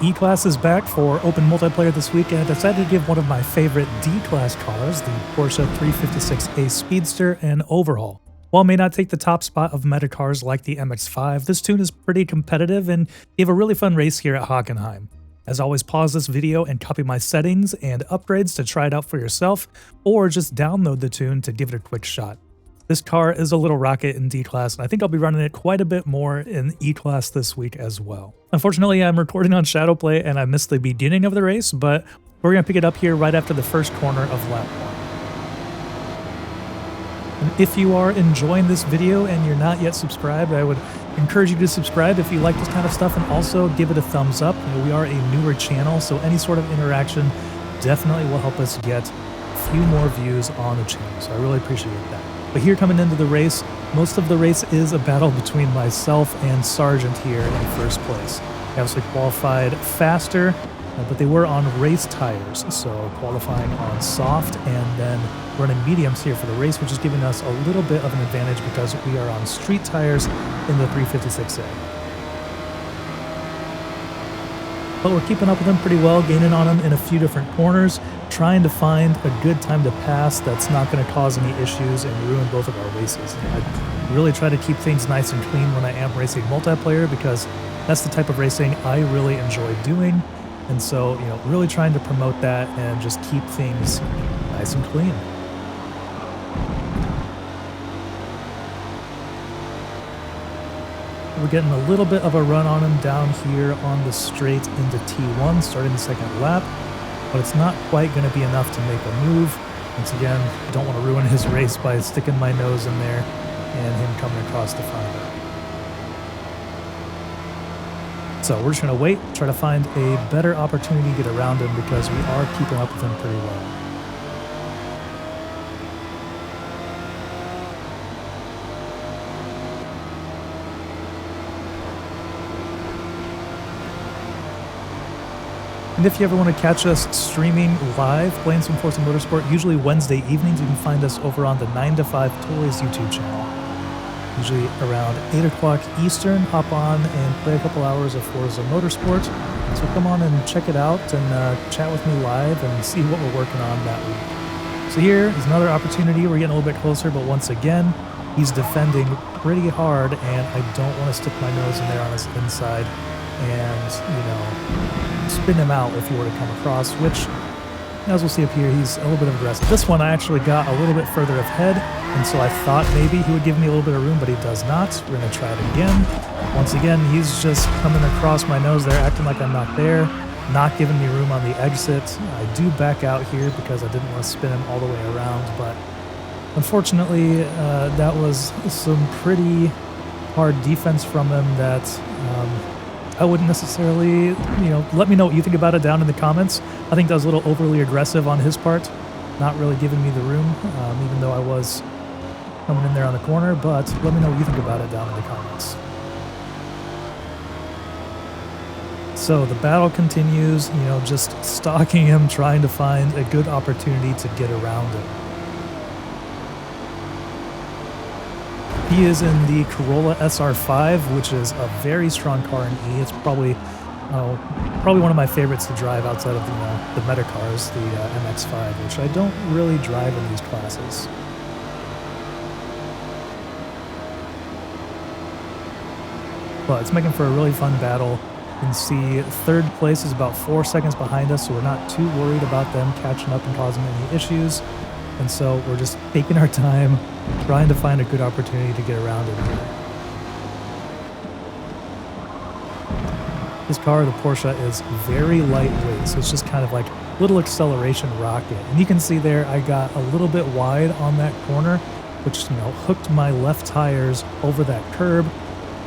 E-Class is back for open multiplayer this week, and I decided to give one of my favorite D-Class cars, the Porsche 356A Speedster, an overhaul. While it may not take the top spot of meta cars like the MX-5, this tune is pretty competitive and gave a really fun race here at Hockenheim. As always, pause this video and copy my settings and upgrades to try it out for yourself, or just download the tune to give it a quick shot. This car is a little rocket in D-Class, and I think I'll be running it quite a bit more in E-Class this week as well. Unfortunately, I'm recording on Shadowplay and I missed the beginning of the race, but we're going to pick it up here right after the first corner of lap 1. And if you are enjoying this video and you're not yet subscribed, I would encourage you to subscribe if you like this kind of stuff, and also give it a thumbs up. You know, we are a newer channel, so any sort of interaction definitely will help us get a few more views on the channel, so I really appreciate that. But here coming into the race, most of the race is a battle between myself and Sargent here in first place. I obviously qualified faster, but they were on race tires, so qualifying on soft and then running mediums here for the race, which is giving us a little bit of an advantage because we are on street tires in the 356A. But we're keeping up with them pretty well, gaining on them in a few different corners, trying to find a good time to pass that's not going to cause any issues and ruin both of our races. I really try to keep things nice and clean when I am racing multiplayer, because that's the type of racing I really enjoy doing. And so, you know, really trying to promote that and just keep things nice and clean. We're getting a little bit of a run on him down here on the straight into T1, starting the second lap, but it's not quite going to be enough to make a move. Once again, I don't want to ruin his race by sticking my nose in there and him coming across the front of it. So we're just going to wait, try to find a better opportunity to get around him, because we are keeping up with him pretty well. And if you ever want to catch us streaming live, playing some Forza Motorsport, usually Wednesday evenings, you can find us over on the 9 to 5 Toys YouTube channel. Usually around 8 o'clock Eastern, hop on and play a couple hours of Forza Motorsport. So come on and check it out and chat with me live and see what we're working on that week. So here is another opportunity. We're getting a little bit closer, but once again, he's defending pretty hard, and I don't want to stick my nose in there on his inside and, you know, spin him out if he were to come across, which, as we'll see up here, he's a little bit aggressive. This one I actually got a little bit further ahead, and so I thought maybe he would give me a little bit of room, but he does not. We're going to try it again. Once again, he's just coming across my nose there, acting like I'm not there, not giving me room on the exit. I do back out here because I didn't want to spin him all the way around, but unfortunately, that was some pretty hard defense from him that I wouldn't necessarily, you know, let me know what you think about it down in the comments. I think that was a little overly aggressive on his part, not really giving me the room, even though I was coming in there on the corner, but let me know what you think about it down in the comments. So the battle continues, you know, just stalking him, trying to find a good opportunity to get around him. He is in the Corolla SR5, which is a very strong car in E. It's probably one of my favorites to drive outside of the meta cars, the MX5, which I don't really drive in these classes. But it's making for a really fun battle. You can see third place is about 4 seconds behind us, so we're not too worried about them catching up and causing any issues. And so we're just taking our time, trying to find a good opportunity to get around it here. This car, the Porsche, is very lightweight, so it's just kind of like little acceleration rocket. And you can see there I got a little bit wide on that corner, which, you know, hooked my left tires over that curb,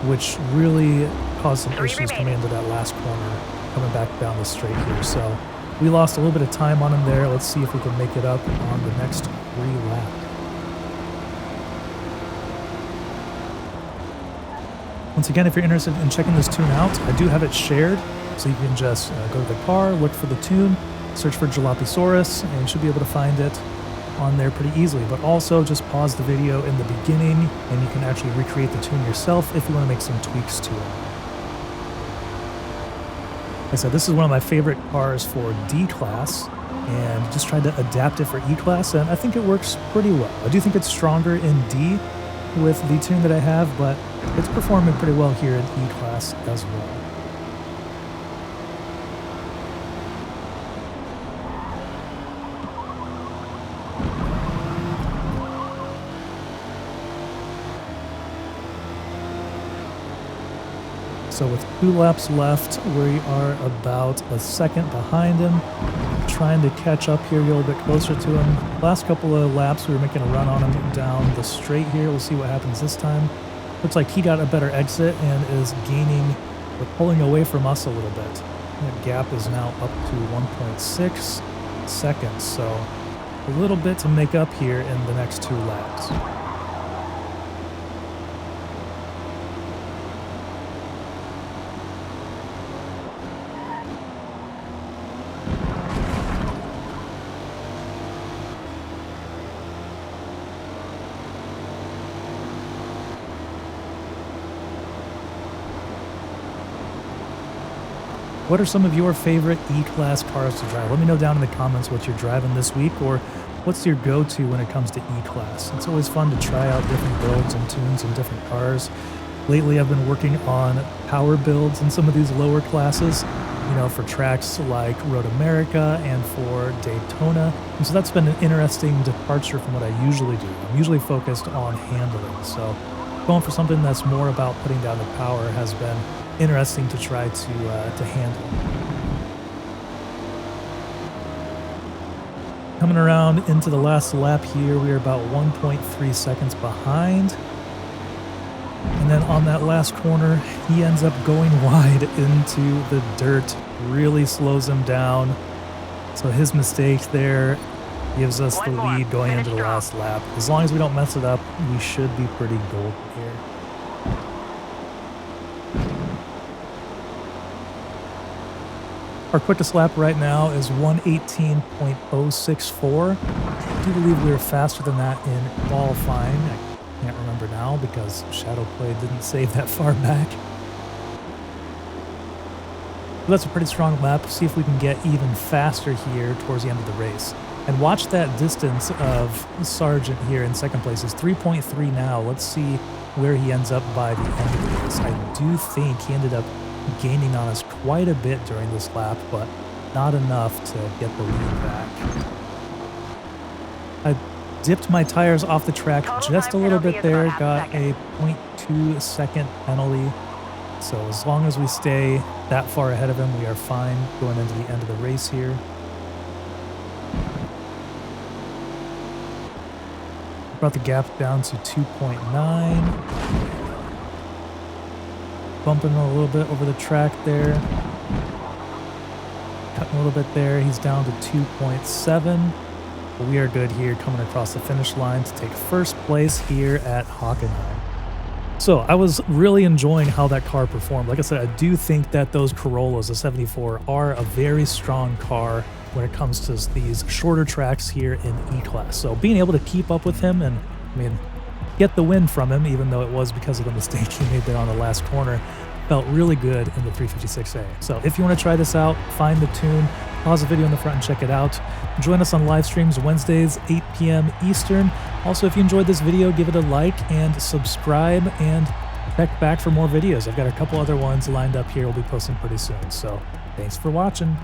which really caused some issues coming into that last corner, coming back down the straight here. So we lost a little bit of time on him there. Let's see if we can make it up on the next re-lap. Once again, if you're interested in checking this tune out, I do have it shared, so you can just go to the car, look for the tune, search for Jalapesaurus, and you should be able to find it on there pretty easily. But also just pause the video in the beginning, and you can actually recreate the tune yourself if you want to make some tweaks to it. I said, this is one of my favorite cars for D-Class, and just tried to adapt it for E-Class, and I think it works pretty well. I do think it's stronger in D with the tune that I have, but it's performing pretty well here in E-Class as well. So with 2 laps left, we are about a second behind him. Trying to catch up here, get a little bit closer to him. Last couple of laps, we were making a run on him down the straight here. We'll see what happens this time. Looks like he got a better exit and is gaining, or pulling away from us a little bit. That gap is now up to 1.6 seconds, so a little bit to make up here in the next 2 laps. What are some of your favorite E-Class cars to drive? Let me know down in the comments what you're driving this week, or what's your go-to when it comes to E-Class. It's always fun to try out different builds and tunes and different cars. Lately, I've been working on power builds in some of these lower classes, you know, for tracks like Road America and for Daytona. And so that's been an interesting departure from what I usually do. I'm usually focused on handling, so going for something that's more about putting down the power has been interesting to try to handle. Coming around into the last lap here, we are about 1.3 seconds behind. And then on that last corner, he ends up going wide into the dirt, really slows him down. So his mistake there gives us the lead going into the last lap. As long as we don't mess it up, we should be pretty golden here. Our quickest lap right now is 1:18.064. I do believe we were faster than that in qualifying. I can't remember now because Shadow Play didn't save that far back. But that's a pretty strong lap. See if we can get even faster here towards the end of the race. And watch that distance of Sargent here in second place is 3.3 now. Let's see where he ends up by the end of the race. I do think he ended up gaining on us quite a bit during this lap, but not enough to get the lead back. I dipped my tires off the track just a little bit there, got a 0.2 second penalty. So as long as we stay that far ahead of him, we are fine going into the end of the race here. Brought the gap down to 2.9. Bumping a little bit over the track there. Cutting a little bit there. He's down to 2.7. But we are good here coming across the finish line to take first place here at Hockenheim. So I was really enjoying how that car performed. Like I said, I do think that those Corollas, the 74, are a very strong car when it comes to these shorter tracks here in E-Class. So being able to keep up with him and, I mean, get the win from him, even though it was because of the mistake he made there on the last corner, felt really good in the 356A. So if you want to try this out, find the tune, pause the video in the front and check it out. Join us on live streams Wednesdays, 8 p.m. Eastern. Also, if you enjoyed this video, give it a like and subscribe and check back for more videos. I've got a couple other ones lined up here we'll be posting pretty soon. So thanks for watching.